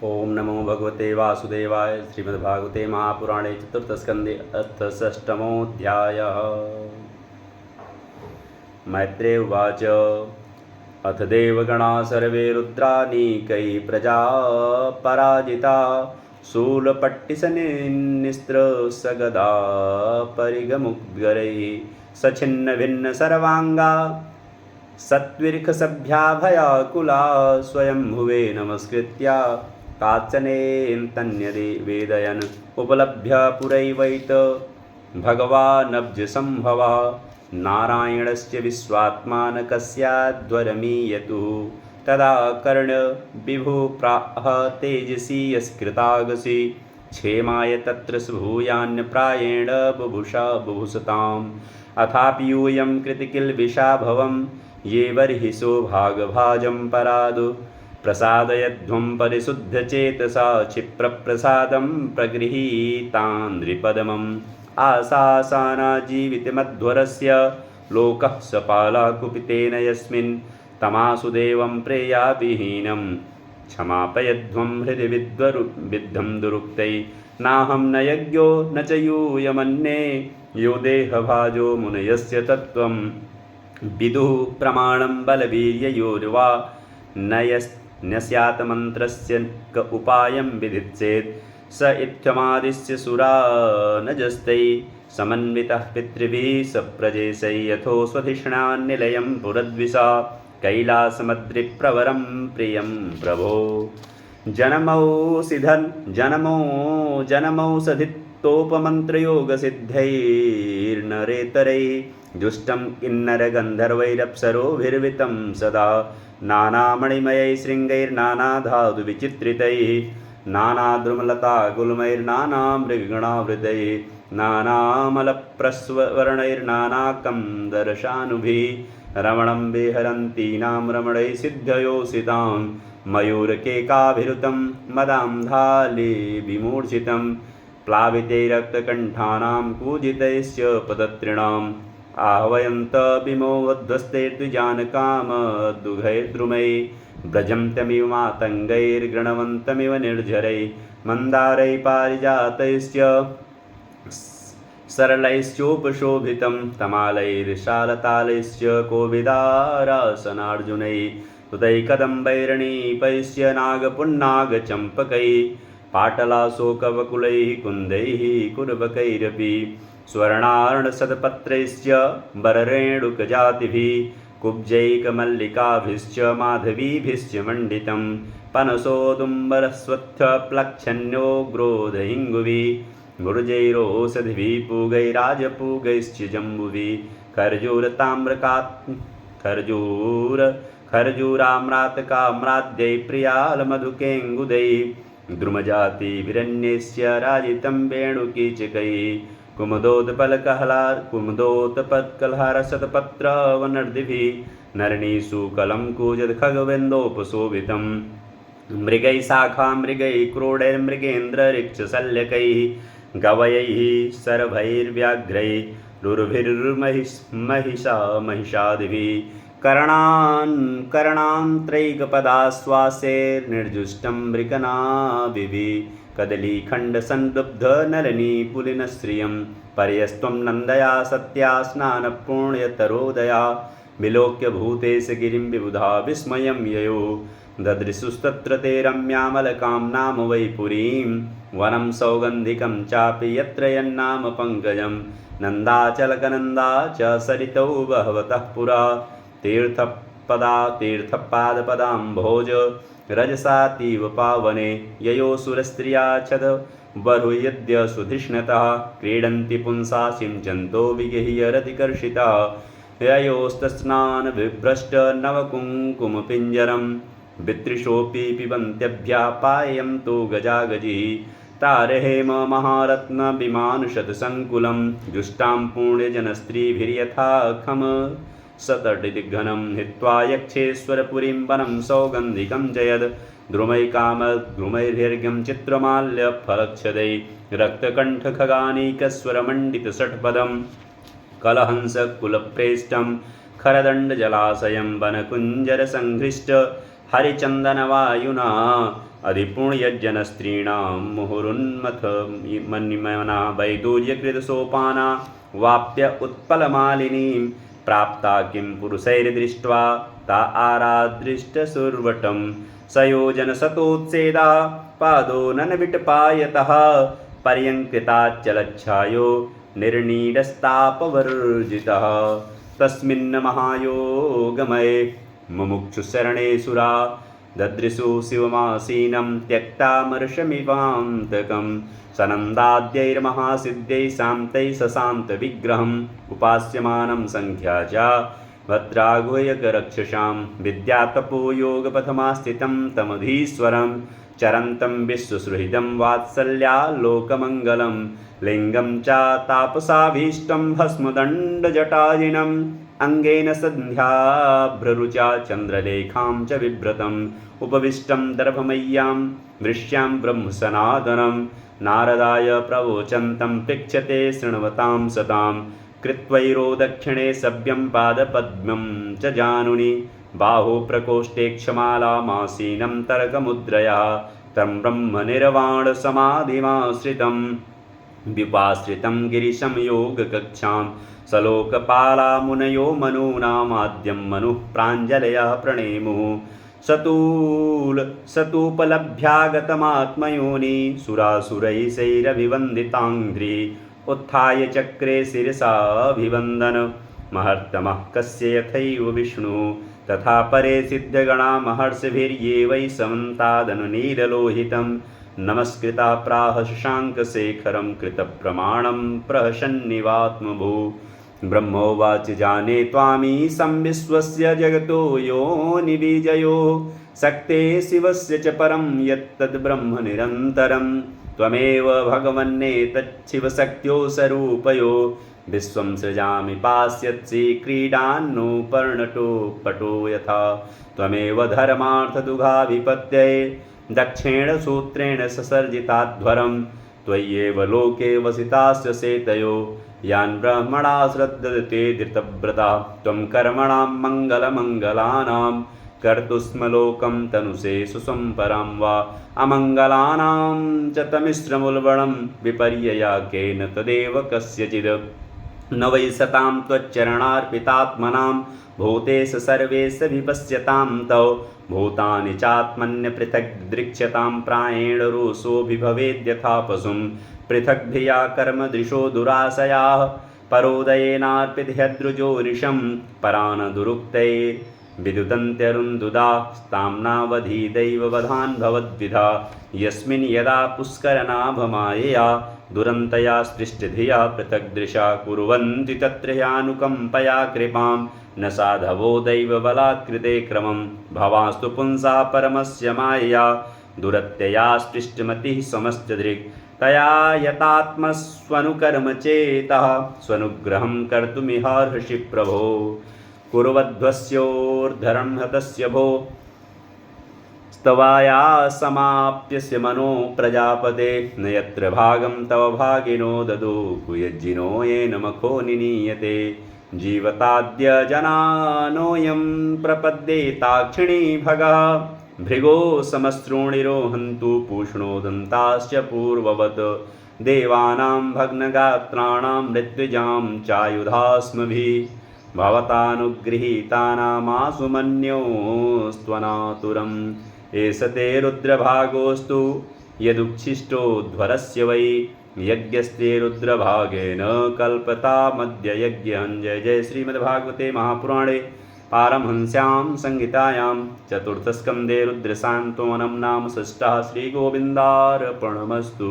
ओम नमो भगवते वासुदेवाय। श्रीमद्भागवते महापुराणे चतुर्थस्कन्धे अथ षष्ठमोऽध्यायः। मैत्रेय उवाच। अथ देवगणा सर्वे रुद्रानीकैः प्रजा पराजिता शूलपट्टिशनिस्त्रसगदा परिगमुद्गरैः सछिन्नभिन्न सर्वाङ्गा सत्विर्खसभ्याभयाकुला स्वयंभुवे नमस्कृत्या काचनेन तन्यदे वेदयन् उपलभ्य पुरैवैत भगवानब्जसम्भवः नारायणस्य विश्वात्मानकस्याध्वरमीयतुः तदा कर्णविभुप्राह तेजसी यस्कृतागसि क्षेमाय तत्र भूयान्यप्रायेण बुभुषा बुभुषताम् अथापि यूयं कृतिकिल्बिषा भवं ये बर्हिषो भागभाजं परादु प्रसादयध्वं परिशुद्धचेतसा क्षिप्रप्रसादं प्रगृहीतान्द्रिपदमम् आशासानाजीवितमध्वरस्य लोकः सपाला कुपितेन यस्मिन् तमासु देवं प्रेयाविहीनं क्षमापयध्वं हृदि विद्धं दुरुक्तै नाहं न यज्ञो न च यूयमन्ये यो देहभाजो मुनयस्य तत्त्वं विदुः प्रमाणं बलवीर्ययोर्वा न स्यात् मन्त्रस्य क उपायं विधिच्चेत् स इत्थमादिश्य सुरा नजस्तै समन्वितः पितृभिः सप्रजेशै यथो स्वधिष्णान्निलयं पुरद्विषा कैलासमद्रिप्रवरं प्रियं प्रभो जनमौषधित्तोपमन्त्रयोगसिद्धैर्नरेतरैः दुष्टं किन्नरगन्धर्वैरप्सरोभिर्वितं सदा नानामणिमयैः शृङ्गैर्नानाधातुविचित्रितैः नानाद्रुमलतागुल्मैर्नानामृगगणावृतैः नानामलप्रस्वर्णैर्नानाकन्दर्शानुभिः रमणं विहरन्तीनां रमणैः सिद्धयोषितां मयूरकेकाभिरुतं मदान्धाले विमूर्छितं प्लावितैरक्तकण्ठानां कूजितैश्च पदत्रिणाम् आह्वयन्त विमोहध्वस्तैर्द्विजानकामदुघैर्द्रुमैः व्रजन्तमिव मातङ्गैर्गृणवन्तमिव निर्झरैः मन्दारैः पारिजातैश्च सरलैश्चोपशोभितं तमालैर्शालतालैश्च कोविदारासनार्जुनैः तुतैकदम्बैर्णीपैश्च नागपुन्नागचम्पकैः पाटलाशोकवकुलैः कुन्दैः कुर्बकैरपि स्वर्णार्णसदपत्रैश्च वररेणुकजातिभिः कुब्जैकमल्लिकाभिश्च माधवीभिश्च मण्डितं पनसोदुम्बरस्वत्थप्लक्षण्योग्रोधहिङ्गुभिः गुर्जैरोषधिभिः पूगैराजपूगैश्च जम्बुभिः खर्जूराम्रातकाम्राद्यैः प्रियालमधुकेङ्गुदैः द्रुमजातिभिरन्यैश्च राजितं वेणुकीचकैः कुमुदोत्पत्कलहारशतपत्रवनर्दिभिः नरणीषुकलं कूजत्खगवेन्दोपशोभितं मृगैः शाखामृगैः क्रोडैर्मृगेन्द्रऋक्षशल्यकैः गवयैः शरभैर्व्याघ्रैः रुरुभिर्महिषा महिषादिभिः करणान्त्रैकपदाश्वासैर्निर्जुष्टं मृगनाभिभिः कदलीखण्डसन्दुब्धनलिनीपुलिनश्रियं पर्यस्त्वं नन्दया सत्या स्नानपुण्यतरोदया विलोक्य भूतेश गिरिं विबुधा विस्मयं ययो ददृशुस्तत्र ते रम्यामलकां नाम वै पुरीं वनं सौगन्धिकं चापि यत्र यन्नाम पङ्कजं नन्दाचलकनन्दा च सरितौ बहवतः पुरा तीर्थपादपदाम्भोज रजसातीव पावने ययो सुरस्त्रिया छद बर्हुयद्य सुधिष्णतः क्रीडन्ति पुंसा सिञ्चन्तो विगह्य रतिकर्षितः ययोस्तस्नान विभ्रष्ट नवकुङ्कुमपिञ्जरं वितृशोऽपि पिबन्त्यभ्यः पायं तु गजागजिः तारहेम महारत्नविमानशतसङ्कुलं जुष्टां पुण्यजनस्त्रीभिर्यथा खम सतटिघनं हित्वा यक्षेश्वरपुरीं वनं सौगन्धिकं जयद द्रुमैर्कामद्रुमैर्हर्घ्यं चित्रमाल्यफलक्षदैः रक्तकण्ठखगानीकस्वरमण्डितषट्पदं कलहंसकुलप्रेष्ठं खरदण्डजलाशयं वनकुञ्जरसङ्घ्रिष्ट हरिचन्दनवायुना अधिपुण्यजनस्त्रीणां मुहुरुन्मथ मन्यमना वैदूर्यकृतसोपाना वाप्य उत्पलमालिनीं प्राप्ता किं पुरुषैर्दृष्ट्वा ता आरादृष्टसुर्वटं सयोजनशतोत्सेदा पादो ननविटपायतः पर्यङ्कृताच्चलच्छायो निर्नीडस्तापवर्जितः तस्मिन् महायोगमये मुमुक्षुशरणे सुरा ददृशु शिवमासीनं त्यक्तामर्षमिवान्तकं सनन्दाद्यैर्महासिद्ध्यैः शान्तैः सशान्तविग्रहम् उपास्यमानं सङ्ख्या च भद्राघोयकरक्षसां विद्यातपोयोगपथमास्थितं तमधीश्वरं चरन्तं विश्वसुहृदं वात्सल्यालोकमङ्गलं लिङ्गं च तापसाभीष्टं भस्मदण्डजटाजिनम् अङ्गेन सन्ध्याभ्ररुचा चन्द्रलेखां च बिभ्रतम् उपविष्टं दर्भमय्यां दृश्यां ब्रह्मसनातनं नारदाय प्रवोचन्तं पृच्छते शृण्वतां सतां कृत्वैरो दक्षिणे सभ्यं पादपद्मं च जानुनि बाहु प्रकोष्ठे क्षमालामासीनं तर्कमुद्रया तं ब्रह्मनिर्वाणसमाधिमाश्रितं विपाश्रितं गिरिशं योगकक्षां सलोकपाला मुनयो मनूनामाद्यं मनुः प्राञ्जलयः प्रणेमुः सतूपलभ्यागतमात्मयोनि सुरासुरैशैरभिवन्दिताङ्घ्रि उत्थाय चक्रे शिरसाभिवन्दन महर्तमः कस्य यथैव विष्णुः तथा परे सिद्धगणा महर्षिभिर्ये वै समन्तादनुनीरलोहितं नमस्कृता प्राह शशाङ्कशेखरं कृतप्रमाणं प्रहसन्निवात्मभू ब्रह्मोवाच जाने त्वामीशं विश्वस्य जगतो योनिबीजयो शक्ते शिवस्य च परं यत्तद्ब्रह्म निरन्तरं त्वमेव भगवन्नेतच्छिवशक्त्यो स्वरूपयो विश्वं सृजामि पास्यत्सि क्रीडान्नुपर्णटो पटो यथा त्वमेव धर्मार्थदुघाभिपत्यै दक्षिणसूत्रेण ससर्जिताध्वरं त्वय्येव लोके वसितास्य सेतयो यान् ब्रह्मणा श्रद्धते धृतव्रता त्वं कर्मणां मङ्गलमङ्गलानां कर्तुस्म लोकं तनुषे सुसंपरां वा अमङ्गलानां च तमिश्रमुल्बणं विपर्ययाकेन तदेव कस्यचिद् न वै सतां त्वच्चरणार्पितात्मनां भूतेश सर्वेश विपश्यतां तौ भूतानि चात्मन्यपृथक् दृक्ष्यतां प्रायेण रोषोऽभिभवेद्यथा पशुं पृथग्भिया कर्मदृशो दुराशयाः परोदयेनार्पितह्यद्रुजोरिषं परान् दुरुक्तैर्विदुदन्त्यरुन्धुदा स्ताम्नावधीदैव वधान् भवद्विधा यस्मिन् यदा पुष्करनाभमायया दुरन्तया सृष्टिधिया पृथग्दृशा कुर्वन्ति तत्र ह्यानुकम्पया कृपां न साधवो दैवबलात्कृते क्रमं भवास्तु पुंसा परमस्य मायया दुरत्यया स्पृष्टमतिः समस्तदृक् तया यतात्मस्वनुकर्मचेतः स्वनुग्रहं कर्तुमिहार्हसि प्रभो कुर्वध्वस्योर्धरं हतस्य भो स्तवाया समाप्यस्य मनो प्रजापते न यत्र भागं तव भागिनो ददो कुयज्जिनो येन मखो निनीयते जीवताद्य जनानोऽयं प्रपद्येताक्षिणी भगः भृगो समश्रोणिरोहन्तु पूष्णोदन्ताश्च पूर्ववत् देवानां भग्नगात्राणां मृत्युजां चायुधास्मभिः भवतानुगृहीतानामासु मन्योस्त्वनातुरम् एष ते रुद्रभागोऽस्तु यदुच्छिष्टोध्वरस्य वै यज्ञस्ते रुद्रभागेन कल्पतामद्य यज्ञं जय जय श्रीमद्भागवते महापुराणे पारमहंस्यां संहितायां चतुर्थस्कन्धे रुद्रशान्तोनं नाम षष्ठः श्रीगोविन्दार्पणमस्तु।